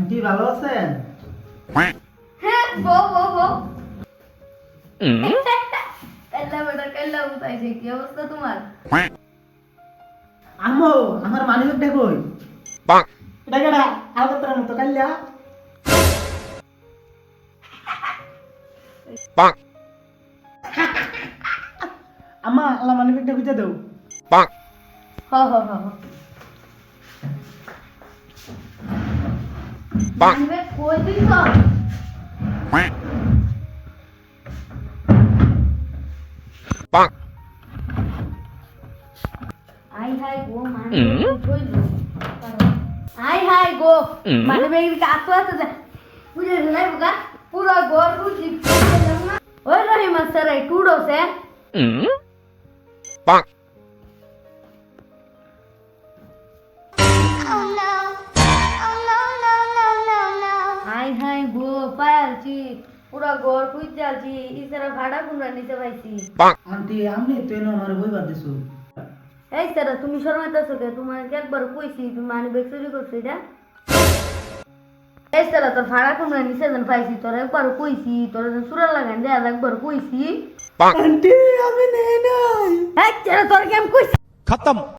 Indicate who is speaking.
Speaker 1: Aunty ভালো আছেন?
Speaker 2: হ্যাঁ বো বো বো কাল্লা বেটা কাল্লা উঠাইছে কি অবস্থা তোমার?
Speaker 1: আম্মু আমার মানিব্যাগটা কই? এটা কেডা আলকাতরার মতো কাইল্লা? আম্মা আল্লাহ মানিব্যাগটা খুঁজে দাও।
Speaker 2: হ হ হ হ মানবে কই দিছ? আই হাই গো মানবে কই দিছ? আই হাই গো মানবে কি কাটো আছে পুরে নাই বুকা পুরা ঘর রুজি না ওই রহিমা স্যার এই টুডো সে হাই হাই গো পায়ালছি পুরা ঘর খুঁজালছি ইসারা ভাড়া কুমড়া নিতে পাইছি
Speaker 1: আন্টি আমি তো এনে আমার বইবার দিছো।
Speaker 2: এই স্যার তুমি শর্মাইতেছো কে তোমার একবার কইছি তুমি মানি ব্যাগ চুরি করছো এটা এই স্যার তোর ভাড়া কুমড়া নিতে যেন পাইছি তোর একবার কইছি তোর সুরা লাগান দে একবার কইছি
Speaker 1: আন্টি আমি নেই নাই।
Speaker 2: এই স্যার তোর কেম কইছি
Speaker 3: खत्म।